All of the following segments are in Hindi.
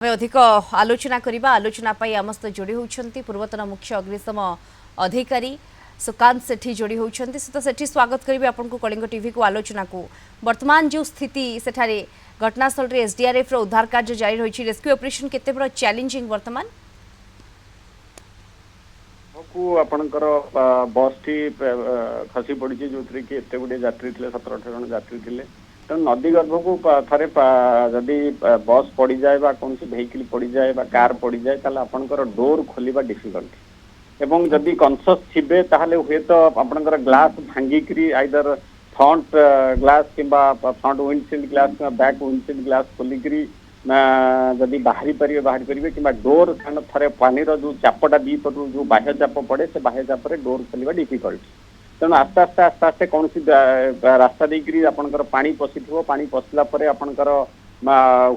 अधिक आलोचना करबा आलोचना पाई आम सहित जोड़ी होती पूर्वतन मुख्य अग्निशम अधिकारी सुकांत सेठी जोड़ी होती सेठी स्वागत करी आपको कलिंग टीवी को आलोचना को वर्तमान जो स्थिति सेठारे घटनास्थल एसडीआरएफ उद्धार कार्य जारी रही रेस्क्यू ऑपरेशन केते बड़ चैलेंजिंग वर्तमान आपणकर बस टी खसी पड़ी जो कि एत गुड़े यात्री थे 17-18 जन यात्री थे तेणु नदी गर्भ को थे जदि बस पड़ जाए कौन भेहिकल पड़ जाए कार पड़ जाए आपणकर डोर खोलिबा डिफिकल्ट एवं जदि कनसस थे हे तो आपणकर ग्लास भांगिकी आइदर फ्रंट ग्लास कि फ्रंट विंडशील्ड ग्लास कि बैक विंडशील्ड ग्लास खोलिकी जदि बाहरी पारे कि डोर थे पानी जो चापटा दी पटू जो बाह्य चाप पड़े से बाह्य चाप डोर खोलिबा डिफिकल्ट तेणु आस्ते आस्ते आस्ते आस्ते कौन रास्ता देकर आपणकर पानी पशि पानी पशिला आपणकर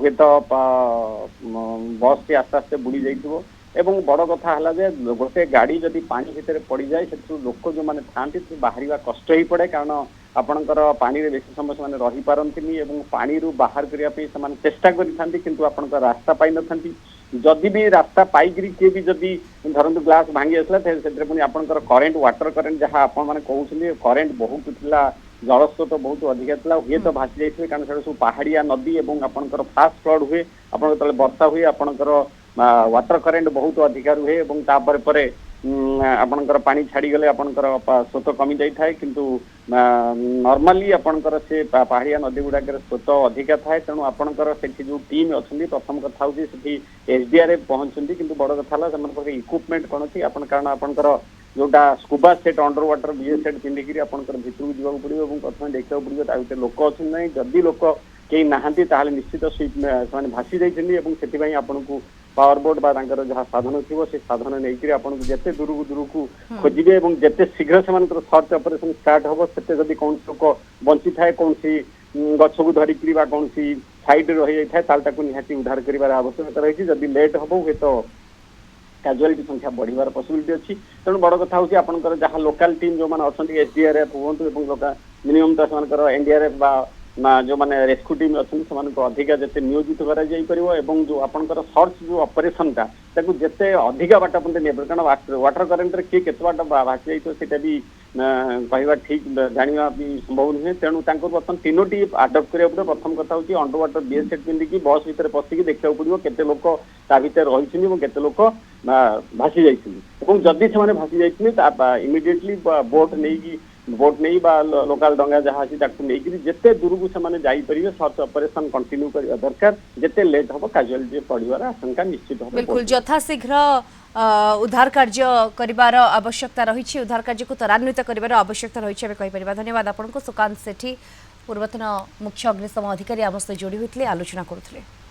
हे तो बस टी आस्ते आस्ते बुड़ी जाइए एवं बड़ कथा है गोटे गाड़ी जदि पानी भितर पड़ जाए से लोक जो मैंने था बाहर कष्ट ही पड़े कारण आपणकर पानी रे बेसी समय से रही पारंतिनी एवं पानी रू बाहर करने से चेष्टा करिथांती किंतु आपणकर रास्ता पाई नथांती जदि भी रास्ता पाइकरी किए भी जदि धरतु ग्लास भांगी आसला से पुणी आपणकर करेन्ट वाटर करेन्ट जहाँ आपण मैंने कहते करेन्ट बहुत था जलस्रोत बहुत अधिका था हुए तो भासी जाइए कारण से सब पहाड़िया नदी और आपणकर फास्ट फ्लड हुए आपन जो वर्षा हुए आपणकर वाटर करेन्ट बहुत अधिका रुहे और तापर आपणकर पानी छाड़ी गले आपणकर स्रोत कमी जाए किंतु नॉर्मली आपणकर से पहाड़िया नदी गुड़ाक स्रोत अधिका थाए तेणु आपणकर से जो टीम अच्छी प्रथम कथा हूँ एसडीआरएफ पहुंचती किंतु बड़ कथा है इक्विपमेंट कौन अच्छी कारण आपणकर जोटा स्कूबा सेट अंडर वाटर बीए सेट पिंधिकी आपणकर भितर को जावाक पड़ो और प्रथम देखा पड़ो ता लोक अच्छे ना जदि लोक कहीं नहांती ताहले निश्चित से भासी जाइए आपन को पावर बोट जहाँ साधन थी से साधन नहीं आपको जिते दूर को खोजे और जिते शीघ्र से सर्च ऑपरेशन स्टार्ट हम से जब कौन लोक बंची थाए कौन गछ को धरिकी कौन साइड रही जाए निहाती उद्धार कर आवश्यकता रही जब लेट हम हे तो कैजुआलिटी संख्या बढ़िया पसिबिलिटी अच्छी तेणु बड़ कथा हूँ आपंकर जहाँ लोकाल टीम जो मैंने अच्छा एसडीआरएफ हूँ मिनिमम तो एनडीआरएफ जो मैंने रेस्क्यू टीम अच्छी से अधिका जिते नियोजित कर जो आपंकर सर्च जो ऑपरेशन टा जिते अधिका बाट नहीं कारण वाटर करेन्ट किए केते बाट भासी जाइए भी कहवा ठीक जाना भी संभव नुहे तेणु बर्तमान तीनोटी आडप्ट करा पड़े प्रथम कथा हूँ अंडर वाटर बीएस सेट पिंधिकी बस भितर पशिकी देखा पड़ो केते लोक ता भीतर रही और केते लोक भासी जाइए जदि से भासी जाइए इमिडिएटली बोट नहीं लोकाल डंगा जहाँ अच्छी नहीं जिते दूर को से जापर सर्च ऑपरेशन कंटिन्यू करने दरकार जिते लेट हम कैजुआलिटी पड़वार आशंका निश्चित हो बिल्कुल यथाशीघ्र उद्धार कार्य करिवार आवश्यकता रही उद्धार कार्य को त्वरान्वित करिवार आवश्यकता रही कहीपर धन्यवाद आपको सुकांत सेठी पूर्वतन मुख्य अग्निशम अधिकारी आम सहित जोड़ी होते आलोचना करुले।